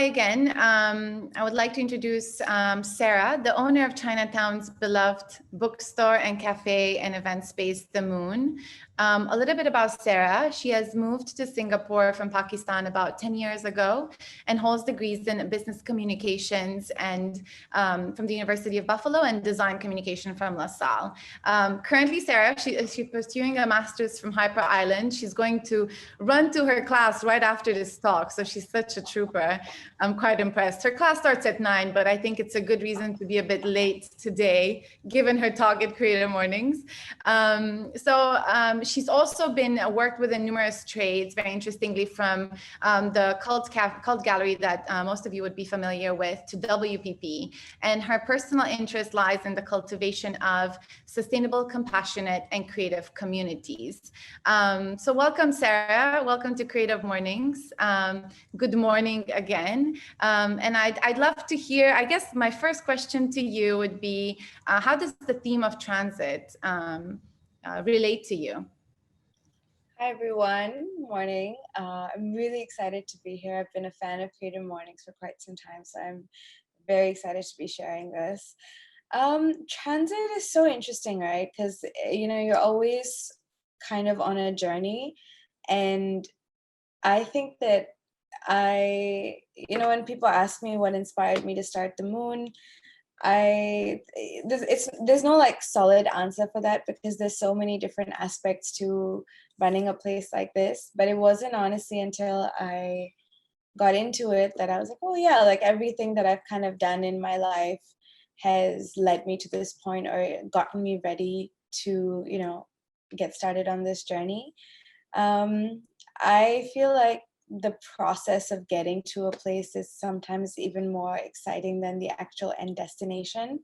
hi again. I would like to introduce Sarah, the owner of Chinatown's beloved bookstore and cafe and event space, The Moon. A little bit about Sarah. She has moved to Singapore from Pakistan about 10 years ago and holds degrees in business communications and from the University of Buffalo and design communication from LaSalle. Currently, Sarah, she's pursuing a master's from Hyper Island. She's going to run to her class right after this talk. So she's such a trooper. I'm quite impressed. Her class starts at 9, but I think it's a good reason to be a bit late today, given her talk at Creative Mornings. She's also been worked within numerous trades, very interestingly, from the cult gallery that most of you would be familiar with to WPP. And her personal interest lies in the cultivation of sustainable, compassionate, and creative communities. So welcome, Sarah. Welcome to Creative Mornings. Good morning again. And I'd love to hear, I guess my first question to you would be, how does the theme of transit relate to you? Hi everyone, morning. I'm really excited to be here. I've been a fan of Creative Mornings for quite some time, so I'm very excited to be sharing this. Transit is so interesting, right? Because, you're always kind of on a journey. And I think that when people ask me what inspired me to start The Moon, there's no like solid answer for that because there's so many different aspects to running a place like this. But it wasn't honestly until I got into it that I was like, oh yeah, like everything that I've kind of done in my life has led me to this point or gotten me ready to, get started on this journey. I feel like the process of getting to a place is sometimes even more exciting than the actual end destination.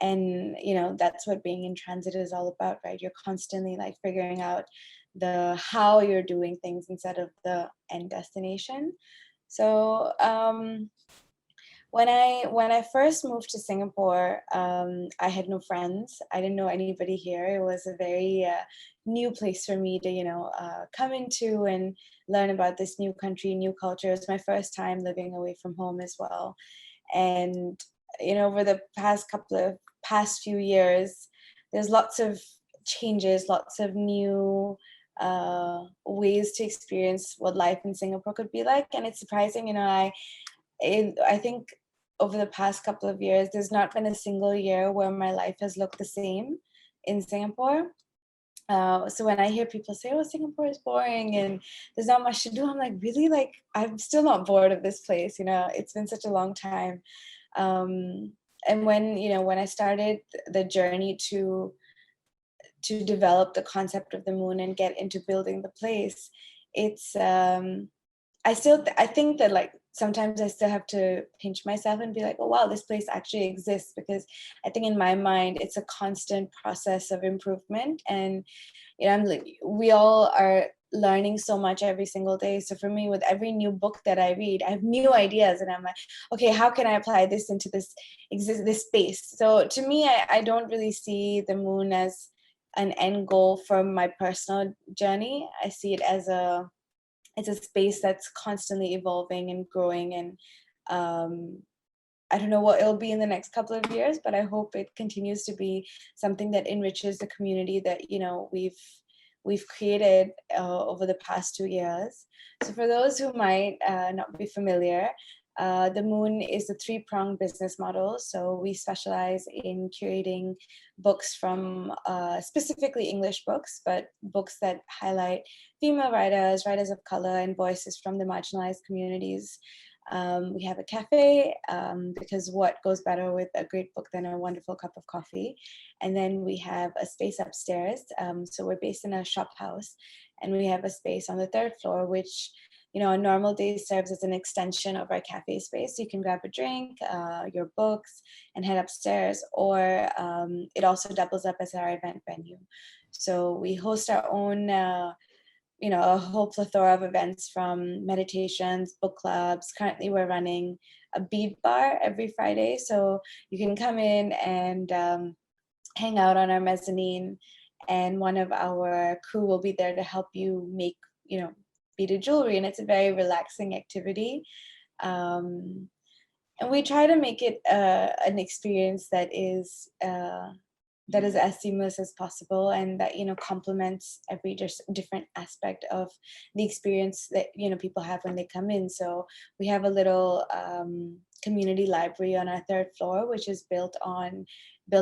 And, that's what being in transit is all about, right? You're constantly like figuring out the how you're doing things instead of the end destination. So when I first moved to Singapore, I had no friends. I didn't know anybody here. It was a very new place for me to, come into and learn about this new country, new culture. It was my first time living away from home as well. And, over the past few years, there's lots of changes, lots of new ways to experience what life in Singapore could be like. And it's surprising, I think over the past couple of years, there's not been a single year where my life has looked the same in Singapore. So when I hear people say, oh, Singapore is boring and there's not much to do, I'm like, really? Like, I'm still not bored of this place. It's been such a long time. And when I started the journey to develop the concept of The Moon and get into building the place, it's, I think that like sometimes I still have to pinch myself and be like, oh, wow, this place actually exists, because I think in my mind, it's a constant process of improvement. And, we all are learning so much every single day. So for me, with every new book that I read, I have new ideas and I'm like, okay, how can I apply this into this space? So to me, I don't really see The Moon as an end goal for my personal journey. I see it as it's a space that's constantly evolving and growing, and I don't know what it'll be in the next couple of years, but I hope it continues to be something that enriches the community that we've created over the past 2 years. So for those who might not be familiar, The Moon is a 3-pronged business model. So we specialize in curating books from specifically English books, but books that highlight female writers, writers of color, and voices from the marginalized communities. We have a cafe because what goes better with a great book than a wonderful cup of coffee? And then we have a space upstairs. So we're based in a shop house, and we have a space on the 3rd floor, which on normal days serves as an extension of our cafe space. So you can grab a drink, your books, and head upstairs, or it also doubles up as our event venue. So we host our own, a whole plethora of events, from meditations, book clubs. Currently, we're running a bead bar every Friday. So you can come in and hang out on our mezzanine, and one of our crew will be there to help you make, beaded jewelry, and it's a very relaxing activity. And we try to make it an experience that is as seamless as possible, and that, you know, complements every different aspect of the experience that, you know, people have when they come in. So we have a little community library on our third floor, which is built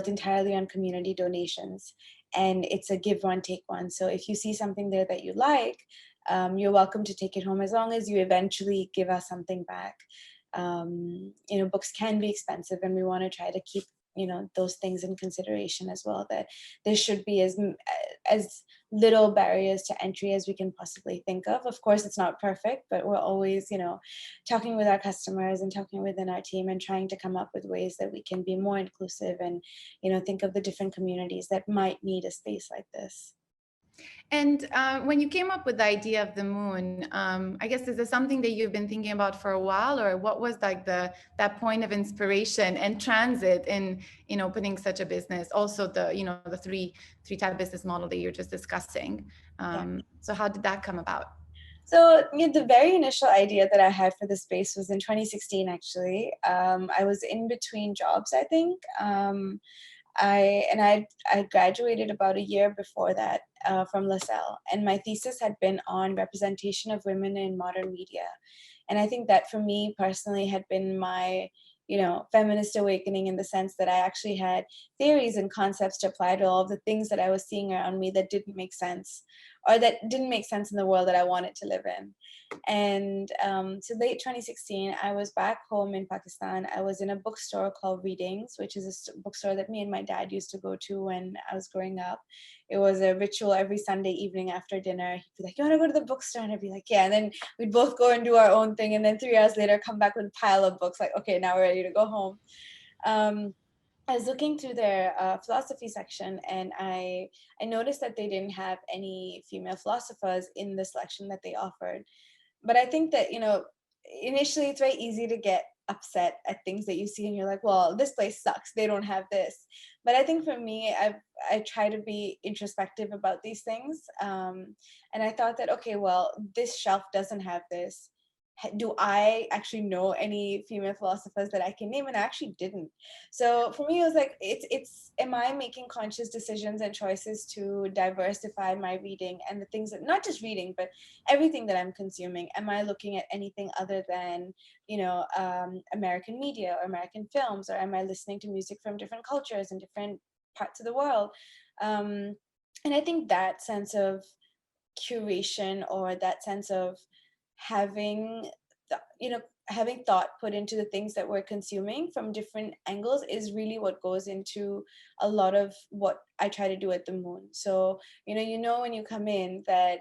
entirely on community donations, and it's a give one take one. So if you see something there that you like, you're welcome to take it home, as long as you eventually give us something back. You know, books can be expensive, and we want to try to keep, you know, those things in consideration as well, that there should be as little barriers to entry as we can possibly think of. Of course, it's not perfect, but we're always, you know, talking with our customers and talking within our team and trying to come up with ways that we can be more inclusive and, you know, think of the different communities that might need a space like this. And when you came up with the idea of the moon, I guess, is this something that you've been thinking about for a while, or what was like that point of inspiration and transit in opening such a business? Also, the three type business model that you're just discussing. Yeah. So how did that come about? So, you know, the very initial idea that I had for the space was in 2016, actually. I was in between jobs, I think. I graduated about a year before that from LaSalle, and my thesis had been on representation of women in modern media. And I think that for me personally had been my, you know, feminist awakening, in the sense that I actually had theories and concepts to apply to all of the things that I was seeing around me that didn't make sense, or that didn't make sense in the world that I wanted to live in. And so late 2016, I was back home in Pakistan. I was in a bookstore called Readings, which is a bookstore that me and my dad used to go to when I was growing up. It was a ritual every Sunday evening after dinner. He'd be like, "You want to go to the bookstore?" And I'd be like, "Yeah." And then we'd both go and do our own thing. And then 3 hours later, come back with a pile of books, like, "Okay, now we're ready to go home." Um, I was looking through their philosophy section, and I noticed that they didn't have any female philosophers in the selection that they offered. But I think that, you know, initially it's very easy to get upset at things that you see and you're like, well, this place sucks, they don't have this. But I think for me, I try to be introspective about these things. And I thought that, okay, well, this shelf doesn't have this. Do I actually know any female philosophers that I can name? And I actually didn't. So for me, it was like, it's am I making conscious decisions and choices to diversify my reading and the things that, not just reading, but everything that I'm consuming? Am I looking at anything other than, you know, American media or American films, or am I listening to music from different cultures and different parts of the world? And I think that sense of curation, or that sense of having you know, having thought put into the things that we're consuming from different angles, is really what goes into a lot of what I try to do at the Moon. So, you know, when you come in, that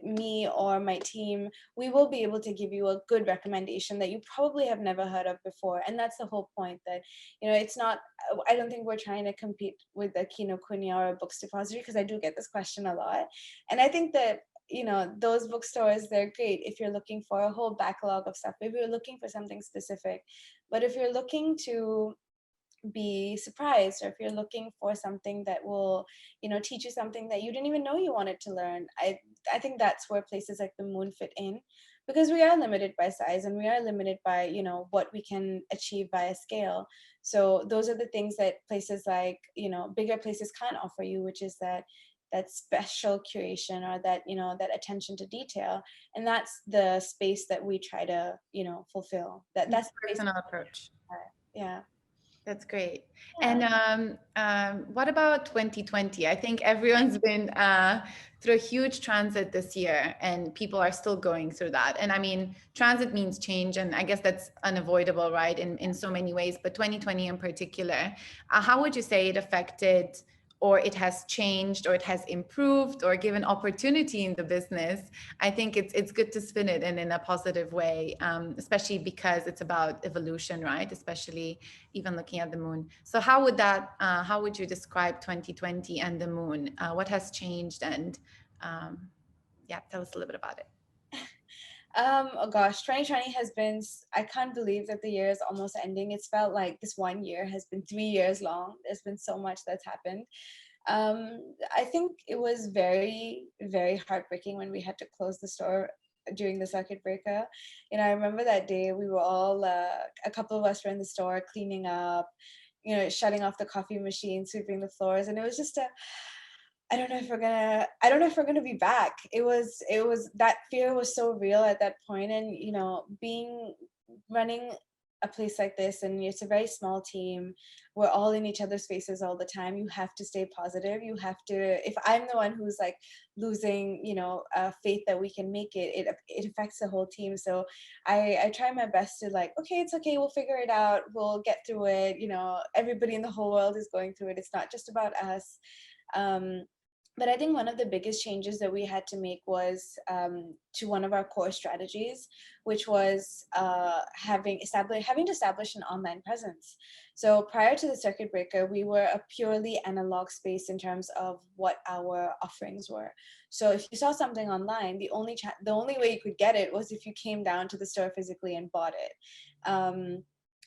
me or my team, we will be able to give you a good recommendation that you probably have never heard of before. And that's the whole point, that, you know, it's not, I don't think we're trying to compete with the Kinokuniya or Books Depository, because I do get this question a lot. And I think that, you know, those bookstores, they're great if you're looking for a whole backlog of stuff, maybe you're looking for something specific. But if you're looking to be surprised, or if you're looking for something that will, you know, teach you something that you didn't even know you wanted to learn, I think that's where places like the Moon fit in, because we are limited by size, and we are limited by, you know, what we can achieve by a scale. So those are the things that places like, you know, bigger places can't offer you, which is that special curation, or that, you know, that attention to detail. And that's the space that we try to, you know, fulfill. That's the Personal approach. yeah. That's great. Yeah. And what about 2020? I think everyone's been through a huge transit this year, and people are still going through that. And I mean, transit means change, and I guess that's unavoidable, right? In so many ways, but 2020 in particular, how would you say it affected, or it has changed, or it has improved, or given opportunity in the business? I think it's good to spin it in a positive way, especially because it's about evolution, right? Especially even looking at the moon. So how would you describe 2020 and the moon? What has changed? And yeah, tell us a little bit about it. Oh gosh, 2020 has been, I can't believe that the year is almost ending. It's felt like this one year has been 3 years long. There's been so much that's happened. I think it was very, very heartbreaking when we had to close the store during the circuit breaker. I remember that day we were all, a couple of us were in the store cleaning up, shutting off the coffee machine, sweeping the floors. And it was just I don't know if we're gonna be back. It was that fear was so real at that point. And, running a place like this, and it's a very small team, we're all in each other's faces all the time. You have to stay positive. You have to, if I'm the one who's like losing, faith that we can make it affects the whole team. So I try my best to like, okay, it's okay, we'll figure it out, we'll get through it. Everybody in the whole world is going through it. It's not just about us. But I think one of the biggest changes that we had to make was to one of our core strategies, which was having to establish an online presence. So prior to the circuit breaker, we were a purely analog space in terms of what our offerings were. So if you saw something online, the only way you could get it was if you came down to the store physically and bought it. And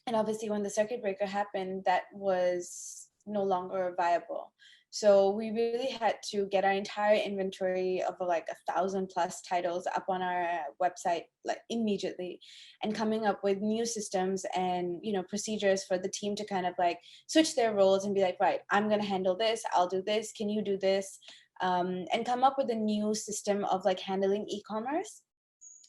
obviously, when the circuit breaker happened, that was no longer viable. So we really had to get our entire inventory of like 1,000+ titles up on our website like immediately, and coming up with new systems and procedures for the team to kind of like switch their roles and be like, right, I'm going to handle this, I'll do this, can you do this, and come up with a new system of like handling e-commerce.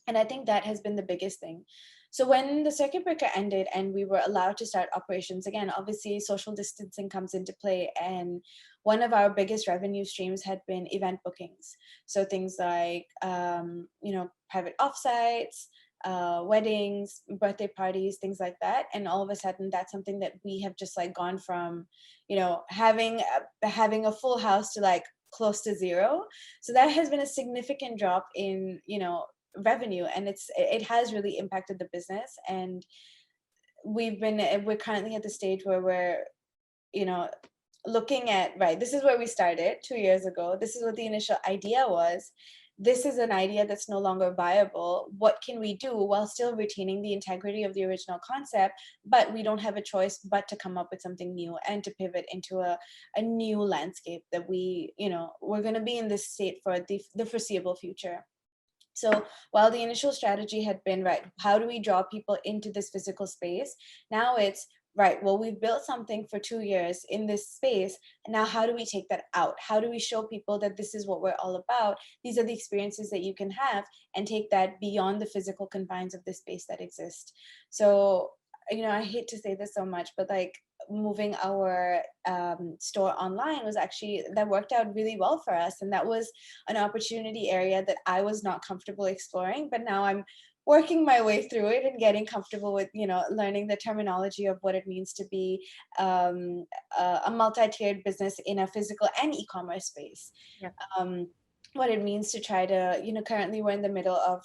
And I think that has been the biggest thing. So when the circuit breaker ended and we were allowed to start operations again, obviously social distancing comes into play. And one of our biggest revenue streams had been event bookings. So things like, private offsites, weddings, birthday parties, things like that. And all of a sudden, that's something that we have just like gone from, having a full house to like close to zero. So that has been a significant drop in, revenue, and it has really impacted the business. And we're currently at the stage where we're looking at, right, this is where we started 2 years ago, this is what the initial idea was, this is an idea that's no longer viable, what can we do while still retaining the integrity of the original concept, but we don't have a choice but to come up with something new and to pivot into a new landscape that we're going to be in this state for the foreseeable future. So while the initial strategy had been, right, how do we draw people into this physical space? Now it's, right, well, we've built something for 2 years in this space. And now how do we take that out? How do we show people that this is what we're all about? These are the experiences that you can have, and take that beyond the physical confines of the space that exists. So, I hate to say this so much, but like moving our store online that worked out really well for us. And that was an opportunity area that I was not comfortable exploring, but now I'm working my way through it and getting comfortable with, learning the terminology of what it means to be a multi-tiered business in a physical and e-commerce space. Yeah. What it means to try to, currently we're in the middle of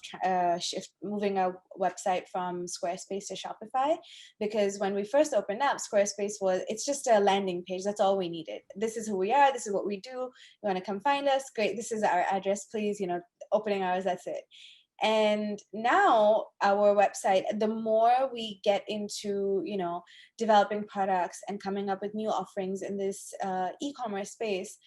moving our website from Squarespace to Shopify, because when we first opened up, Squarespace it's just a landing page. That's all we needed. This is who we are. This is what we do. You want to come find us? Great. This is our address, please. Opening hours, that's it. And now our website, the more we get into, developing products and coming up with new offerings in this e-commerce space,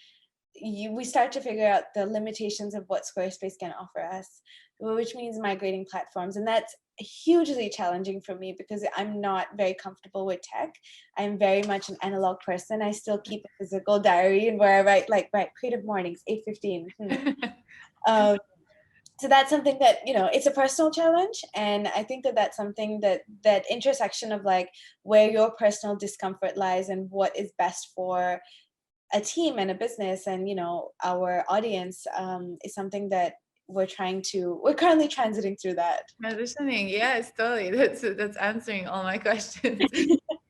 we start to figure out the limitations of what Squarespace can offer us, which means migrating platforms. And that's hugely challenging for me because I'm not very comfortable with tech. I'm very much an analog person. I still keep a physical diary and where I write Creative Mornings, 8:15. So that's something that, it's a personal challenge. And I think that that's something that intersection of like where your personal discomfort lies and what is best for a team and a business and, our audience is something that we're currently transiting through that. Transitioning, yes, totally. That's answering all my questions.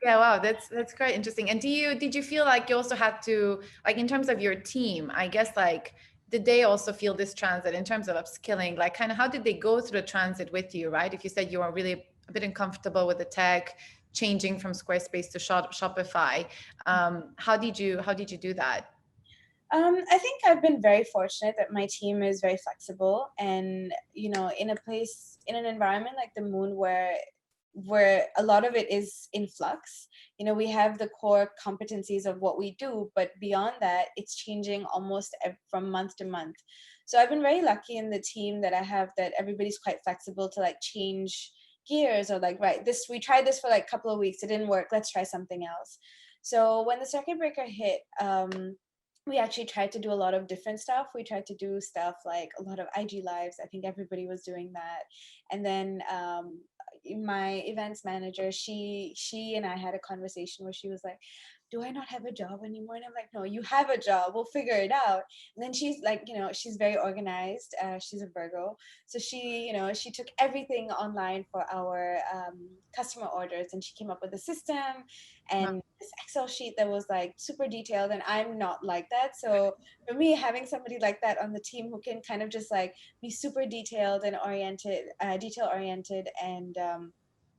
Yeah, wow, that's quite interesting. And did you feel like you also had to, like in terms of your team, I guess like, did they also feel this transit in terms of upskilling? Like kind of how did they go through the transit with you, right? If you said you were really a bit uncomfortable with the tech, changing from Squarespace to Shopify, how did you do that? I think I've been very fortunate that my team is very flexible, and in an environment like the Moon where a lot of it is in flux. We have the core competencies of what we do, but beyond that, it's changing almost from month to month. So I've been very lucky in the team that I have, that everybody's quite flexible to like change gears, or like, right, this, we tried this for like a couple of weeks, it didn't work, let's try something else. So when the circuit breaker hit, we actually tried to do a lot of different stuff. We tried to do stuff like a lot of IG lives. I think everybody was doing that. And then my events manager, she and I had a conversation where she was like, do I not have a job anymore? And I'm like, no, you have a job, we'll figure it out. And then she's like, she's very organized, she's a Virgo, so she, she took everything online for our customer orders, and she came up with a system and this Excel sheet that was like super detailed, and I'm not like that. So for me, having somebody like that on the team who can kind of just like be super detailed and detail oriented, and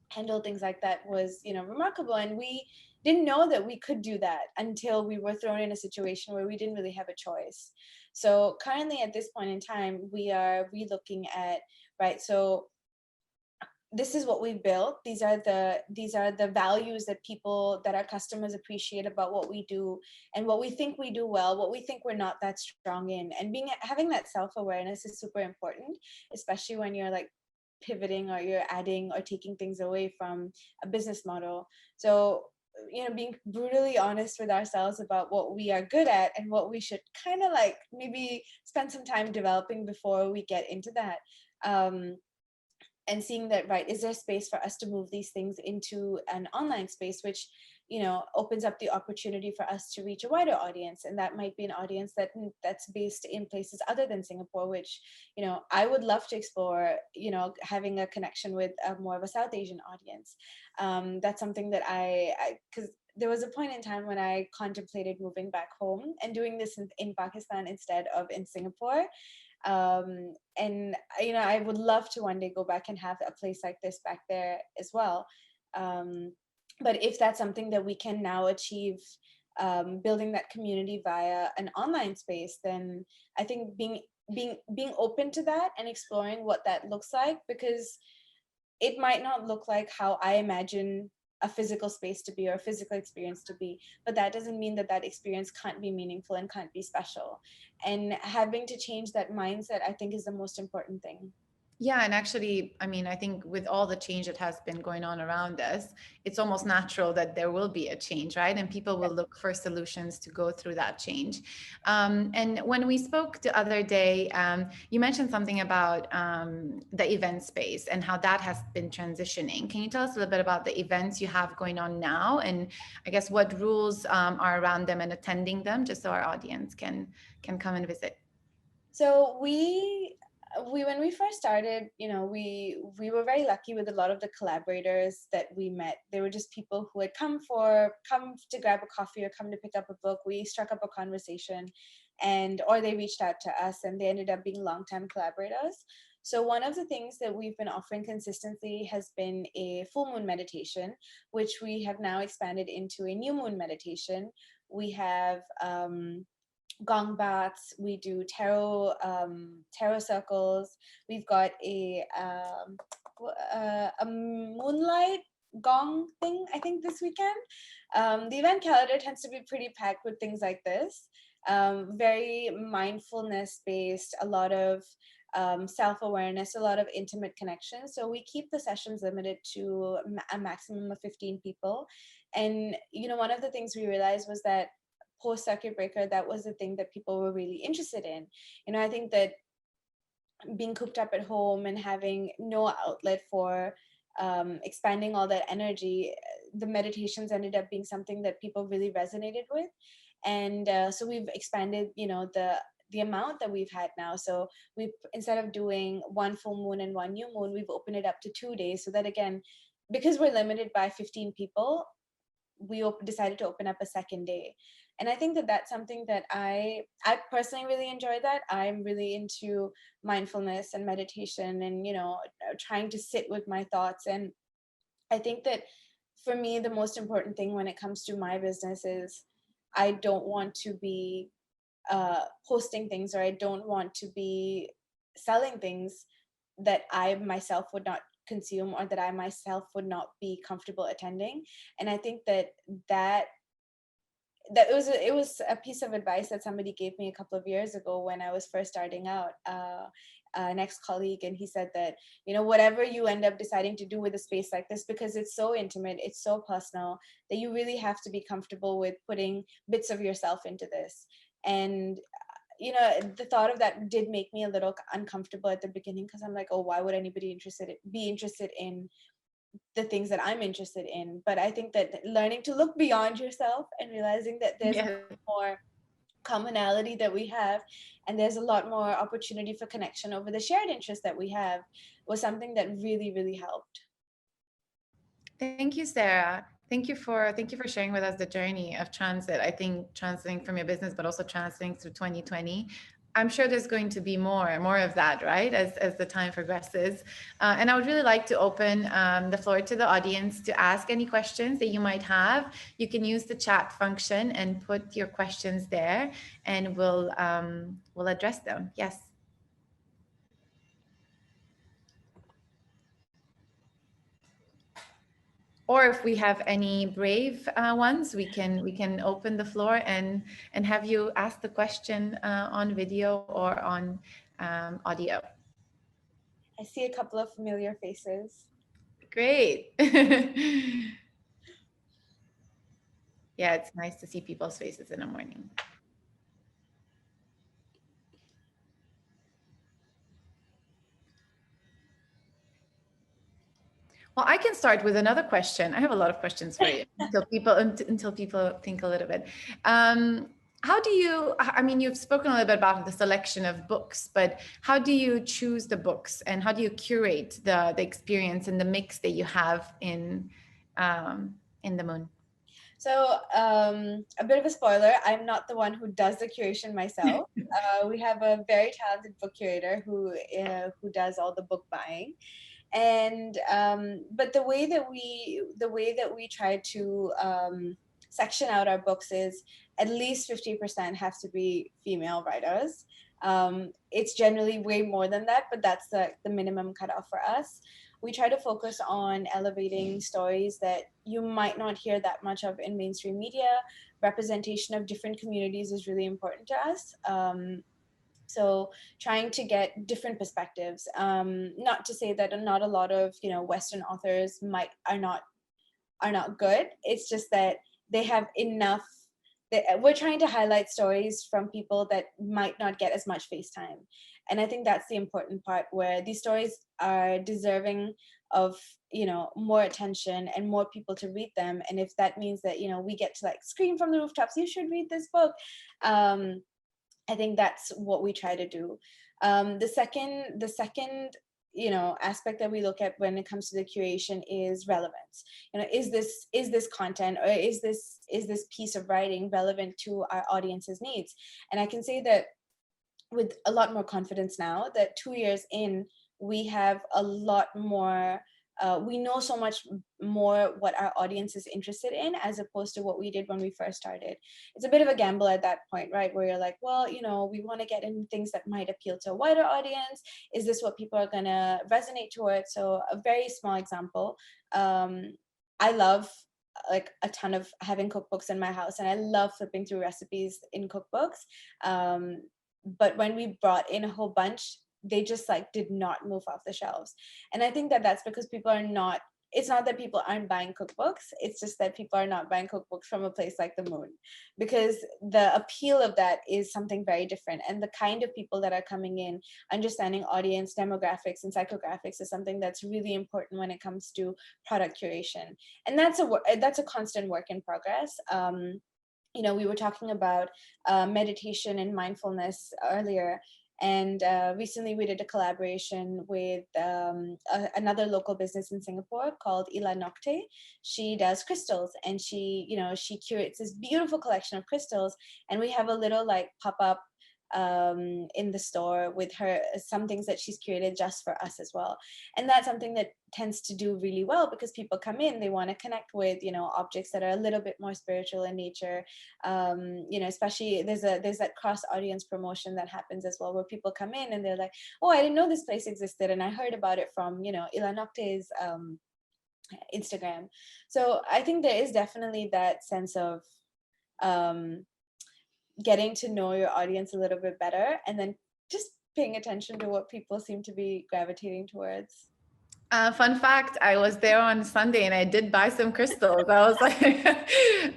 handle things like that was, remarkable. And we didn't know that we could do that until we were thrown in a situation where we didn't really have a choice. So currently at this point in time, we are relooking at, right, so this is what we built. These are the values that our customers appreciate about what we do, and what we think we do well, what we think we're not that strong in. And having that self-awareness is super important, especially when you're like pivoting, or you're adding or taking things away from a business model. So being brutally honest with ourselves about what we are good at and what we should kind of like maybe spend some time developing before we get into that. And seeing that, right, is there space for us to move these things into an online space, which opens up the opportunity for us to reach a wider audience. And that might be an audience that's based in places other than Singapore, which I would love to explore, having a connection with more of a South Asian audience. That's something that because there was a point in time when I contemplated moving back home and doing this in Pakistan instead of in Singapore. And I would love to one day go back and have a place like this back there as well. But if that's something that we can now achieve, building that community via an online space, then I think being open to that and exploring what that looks like, because it might not look like how I imagine a physical space to be, or a physical experience to be, but that doesn't mean that experience can't be meaningful and can't be special. And having to change that mindset, I think, is the most important thing. Yeah, and actually, I mean, I think with all the change that has been going on around us, it's almost natural that there will be a change, right? And people will look for solutions to go through that change. And when we spoke the other day, you mentioned something about the event space and how that has been transitioning. Can you tell us a little bit about the events you have going on now, and I guess what rules are around them and attending them, just so our audience can come and visit? So we when we first started, we were very lucky with a lot of the collaborators that we met. They were just people who had come to grab a coffee or come to pick up a book. We struck up a conversation, or they reached out to us, and they ended up being longtime collaborators. So one of the things that we've been offering consistently has been a full moon meditation, which we have now expanded into a new moon meditation. We have gong baths, we do tarot circles. We've got a moonlight gong thing, I think, this weekend. The event calendar tends to be pretty packed with things like this. Very mindfulness based, a lot of self-awareness, a lot of intimate connection. So we keep the sessions limited to a maximum of 15 people. And one of the things we realized was that post circuit breaker, that was the thing that people were really interested in. I think that being cooped up at home and having no outlet for expanding all that energy, the meditations ended up being something that people really resonated with. And so we've expanded, the amount that we've had now. So we've, instead of doing one full moon and one new moon, we've opened it up to 2 days, so that, again, because we're limited by 15 people, we decided to open up a second day. And I think that that's something that I personally really enjoy. That I'm really into mindfulness and meditation, and trying to sit with my thoughts. And I think that for me, the most important thing when it comes to my business is I don't want to be posting things, or I don't want to be selling things that I myself would not consume, or that I myself would not be comfortable attending. And I think that that it was a piece of advice that somebody gave me a couple of years ago when I was first starting out. An ex-colleague, and he said that, you know, whatever you end up deciding to do with a space like this, because it's so intimate, it's so personal, that you really have to be comfortable with putting bits of yourself into this. And you know, the thought of that did make me a little uncomfortable at the beginning, because I'm like, oh, why would anybody be interested in the things that I'm interested in? But I think that learning to look beyond yourself and realizing that there's Yeah. more commonality that we have, and there's a lot more opportunity for connection over the shared interest that we have, was something that really, really helped. Thank you, Sarah. Thank you for sharing with us the journey of transit. I think transiting from your business, but also transiting through 2020. I'm sure there's going to be more of that, right, as the time progresses. And I would really like to open the floor to the audience to ask any questions that you might have. You can use the chat function and put your questions there, and we'll address them. Yes. Or if we have any brave ones, we can open the floor and have you ask the question on video or on audio. I see a couple of familiar faces. Great. Yeah, it's nice to see people's faces in the morning. Well, I can start with another question. I have a lot of questions for you until people think a little bit. How do you, I mean, you've spoken a little bit about the selection of books, but how do you choose the books, and how do you curate the experience and the mix that you have in the Moon? So a bit of a spoiler, I'm not the one who does the curation myself. We have a very talented book curator who does all the book buying. And but the way that we try to section out our books is at least 50% have to be female writers. It's generally way more than that, but that's the minimum cutoff for us. We try to focus on elevating stories that you might not hear that much of in mainstream media. Representation of different communities is really important to us. So trying to get different perspectives. Not to say that not a lot of Western authors are not good. It's just that they have enough. We're trying to highlight stories from people that might not get as much face time, and I think that's the important part, where these stories are deserving of more attention and more people to read them. And if that means that we get to like scream from the rooftops, you should read this book. I think that's what we try to do. The second aspect that we look at when it comes to the curation is relevance. Is this content, or is this piece of writing relevant to our audience's needs? And I can say that with a lot more confidence now, that 2 years in, we have a lot more. We know so much more what our audience is interested in, as opposed to what we did when we first started. It's a bit of a gamble at that point, right? Where you're like, well, we want to get in things that might appeal to a wider audience. Is this what people are going to resonate towards? So a very small example. I love like a ton of having cookbooks in my house, and I love flipping through recipes in cookbooks. But when we brought in a whole bunch, they just like did not move off the shelves. And I think that that's because it's not that people aren't buying cookbooks, it's just that people are not buying cookbooks from a place like the Moon, because the appeal of that is something very different. And the kind of people that are coming in, understanding audience demographics and psychographics, is something that's really important when it comes to product curation. And that's a constant work in progress. We were talking about meditation and mindfulness earlier. And recently we did a collaboration with another local business in Singapore called Ila Nocte. She does crystals, and she curates this beautiful collection of crystals. And we have a little like pop-up in the store with her, some things that she's curated just for us as well. And that's something that tends to do really well, because people come in, they want to connect with objects that are a little bit more spiritual in nature. Especially there's that cross audience promotion that happens as well, where people come in and they're like, oh, I didn't know this place existed, and I heard about it from Ila Nocte's Instagram. So I think there is definitely that sense of getting to know your audience a little bit better, and then just paying attention to what people seem to be gravitating towards. Fun fact, I was there on Sunday and I did buy some crystals. I was like,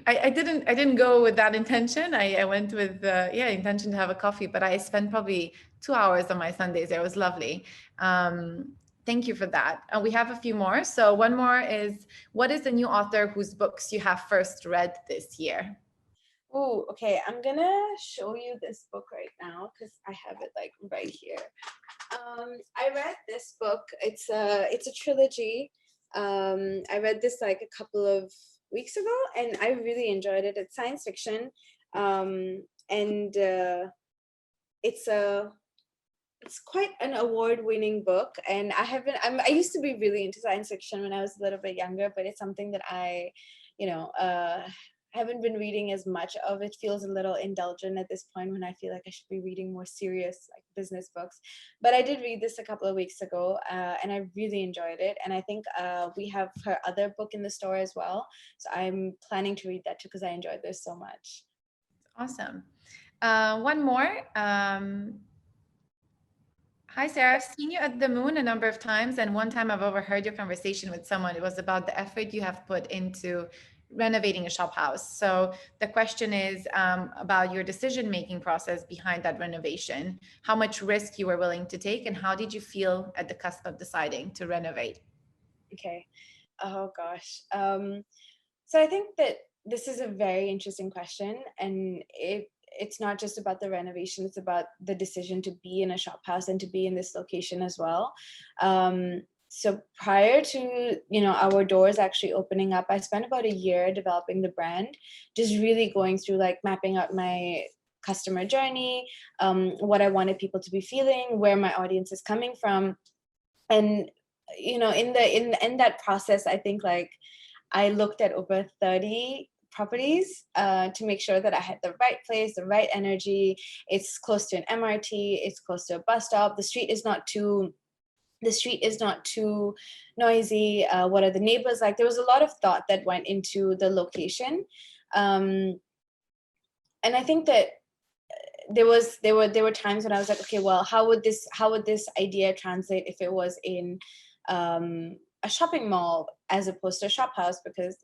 I didn't go with that intention. I went with intention to have a coffee, but I spent probably 2 hours on my Sundays there. It was lovely. Thank you for that. We have a few more. So one more is, what is the new author whose books you have first read this year? Oh, okay. I'm gonna show you this book right now because I have it like right here. I read this book. It's a trilogy. I read this like a couple of weeks ago, and I really enjoyed it. It's science fiction, and it's quite an award-winning book. And I used to be really into science fiction when I was a little bit younger, but it's something that I, you know, haven't been reading as much of. It feels a little indulgent at this point when I feel like I should be reading more serious like business books. But I did read this a couple of weeks ago, and I really enjoyed it. And I think we have her other book in the store as well. So I'm planning to read that too because I enjoyed this so much. Awesome. One more. Hi, Sarah. I've seen you at the Moon a number of times, and one time I've overheard your conversation with someone. It was about the effort you have put into renovating a shop house. So the question is about your decision-making process behind that renovation, how much risk you were willing to take, and how did you feel at the cusp of deciding to renovate? Okay. Oh gosh. So I think that this is a very interesting question, and it's not just about the renovation, it's about the decision to be in a shop house and to be in this location as well. So prior to, our doors actually opening up, I spent about a year developing the brand, just really going through like mapping out my customer journey, what I wanted people to be feeling, where my audience is coming from. And in that process, I think like I looked at over 30 properties to make sure that I had the right place, the right energy. It's close to an MRT, it's close to a bus stop. The street is not too noisy. What are the neighbors like? There was a lot of thought that went into the location. And I think that there were times when I was like, okay, well, how would this idea translate if it was in a shopping mall as opposed to a shop house, because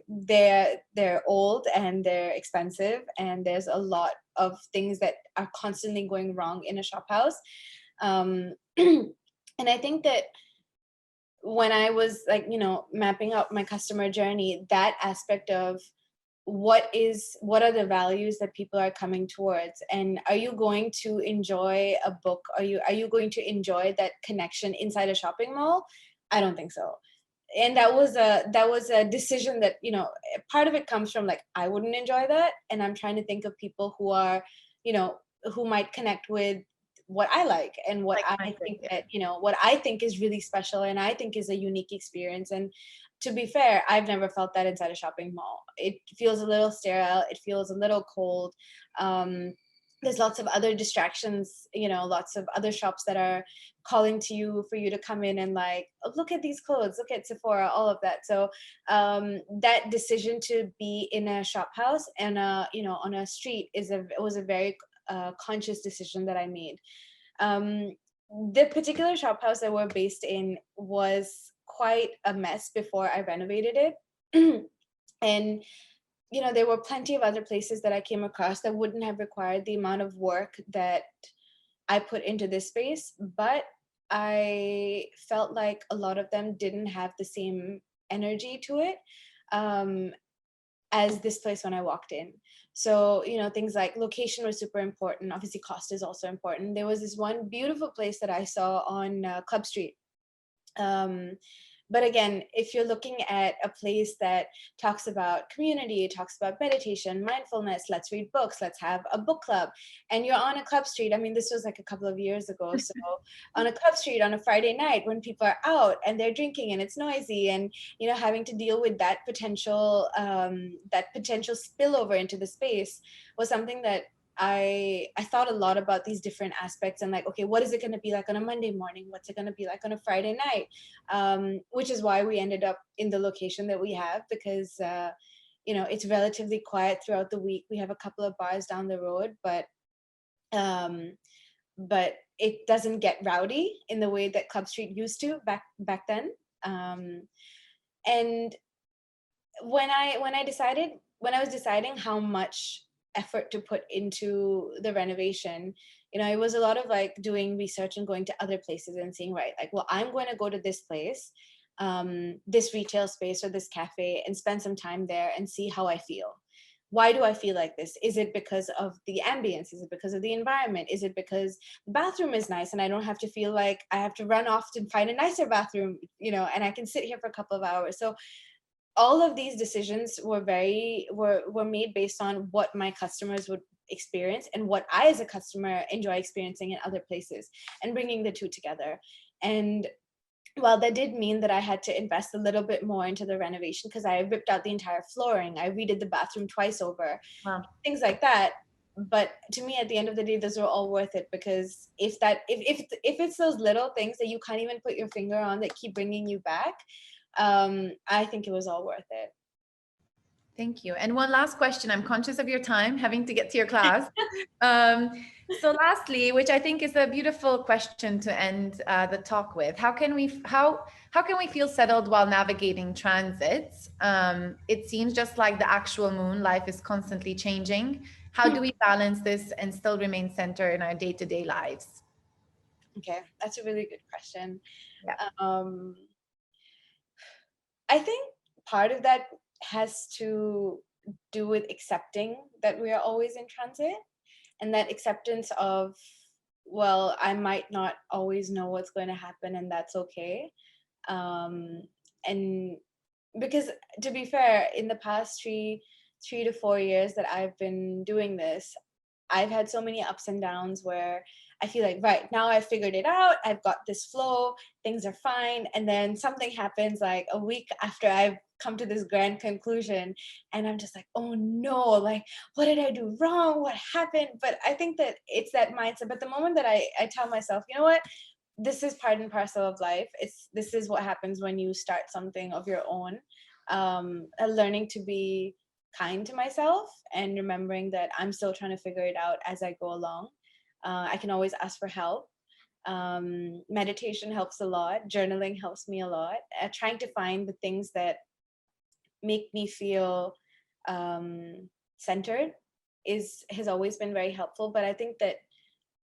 they're old and they're expensive, and there's a lot of things that are constantly going wrong in a shop house. And I think that when I was like, mapping out my customer journey, that aspect of what are the values that people are coming towards, and are you going to enjoy a book, are you going to enjoy that connection inside a shopping mall? I don't think so. And that was a decision that, part of it comes from like, I wouldn't enjoy that, and I'm trying to think of people who are, who might connect with what I like and what Like I think that, what I think is really special and I think is a unique experience. And to be fair, I've never felt that inside a shopping mall. It feels a little sterile. It feels a little cold. There's lots of other distractions, lots of other shops that are calling to you for you to come in and like, oh, look at these clothes, look at Sephora, all of that. So that decision to be in a shop house and on a street was a very conscious decision that I made. The particular shop house that we're based in was quite a mess before I renovated it. And there were plenty of other places that I came across that wouldn't have required the amount of work that I put into this space, but I felt like a lot of them didn't have the same energy to it as this place when I walked in. So, things like location was super important. Obviously, cost is also important. There was this one beautiful place that I saw on Club Street. But again, if you're looking at a place that talks about community, talks about meditation, mindfulness, let's read books, let's have a book club, and you're on a club street, I mean, this was like a couple of years ago. So on a club street on a Friday night when people are out and they're drinking and it's noisy, and, having to deal with that potential spillover into the space was something that I thought a lot about these different aspects and like, okay, what is it going to be like on a Monday morning? What's it going to be like on a Friday night? Which is why we ended up in the location that we have, because it's relatively quiet throughout the week. We have a couple of bars down the road, but it doesn't get rowdy in the way that Club Street used to back then. And when I was deciding how much effort to put into the renovation, it was a lot of like doing research and going to other places and seeing, right, like, well, I'm going to go to this place, this retail space or this cafe, and spend some time there and see how I feel. Why do I feel like this? Is it because of the ambience? Is it because of the environment? Is it because the bathroom is nice and I don't have to feel like I have to run off to find a nicer bathroom, and I can sit here for a couple of hours? So all of these decisions were made based on what my customers would experience and what I as a customer enjoy experiencing in other places, and bringing the two together. And while that did mean that I had to invest a little bit more into the renovation, because I ripped out the entire flooring, I redid the bathroom twice over, Wow. things like that. But to me, at the end of the day, those are all worth it, because if it's those little things that you can't even put your finger on that keep bringing you back, I think it was all worth it. Thank you. And one last question. I'm conscious of your time, having to get to your class. So lastly, which I think is a beautiful question to end the talk with, how can we feel settled while navigating transits? It seems just like the actual moon, life is constantly changing. How do we balance this and still remain centered in our day-to-day lives? Okay, that's a really good question. Yeah. I think part of that has to do with accepting that we are always in transit, and that acceptance of, well, I might not always know what's going to happen, and that's okay. And because, to be fair, in the past 3 to 4 years that I've been doing this, I've had so many ups and downs where I feel like, right, now I've figured it out, I've got this flow, things are fine. And then something happens like a week after I've come to this grand conclusion, and I'm just like, oh no, like, what did I do wrong? What happened? But I think that it's that mindset. But the moment that I tell myself, you know what, this is part and parcel of life. This is what happens when you start something of your own. Learning to be kind to myself and remembering that I'm still trying to figure it out as I go along. I can always ask for help. Meditation helps a lot. Journaling helps me a lot. Trying to find the things that make me feel centered has always been very helpful. But I think that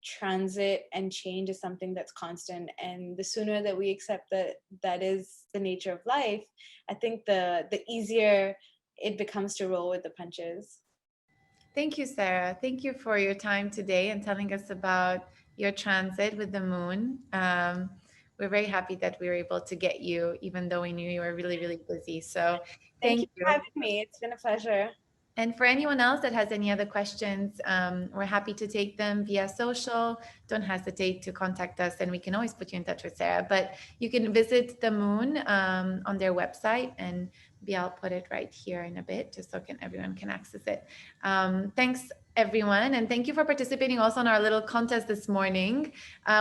transit and change is something that's constant, and the sooner that we accept that that is the nature of life, I think the easier it becomes to roll with the punches. Thank you, Sarah. Thank you for your time today and telling us about your transit with the moon. We're very happy that we were able to get you, even though we knew you were really, really busy. So Thank you thank you. for having me. It's been a pleasure. And for anyone else that has any other questions, we're happy to take them via social. Don't hesitate to contact us, and we can always put you in touch with Sarah. But you can visit the moon on their website, and I'll put it right here in a bit, just so everyone can access it. Thanks, everyone, and thank you for participating also in our little contest this morning.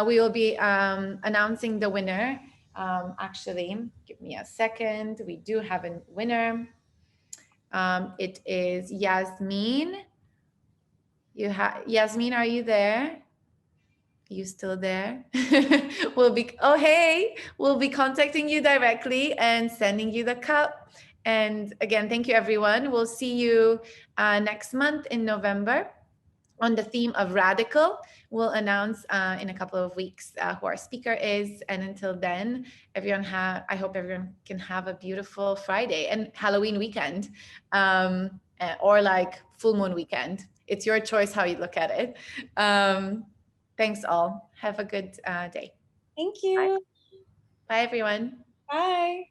We will be announcing the winner. Actually, give me a second. We do have a winner. It is Yasmin. Yasmin, are you there? Are you still there? We'll be contacting you directly and sending you the cup. And again, thank you, everyone. We'll see you next month in November on the theme of radical. We'll announce in a couple of weeks who our speaker is. And until then, I hope everyone can have a beautiful Friday and Halloween weekend, or like full moon weekend. It's your choice how you look at it. Thanks all. Have a good day. Thank you. Bye, everyone. Bye.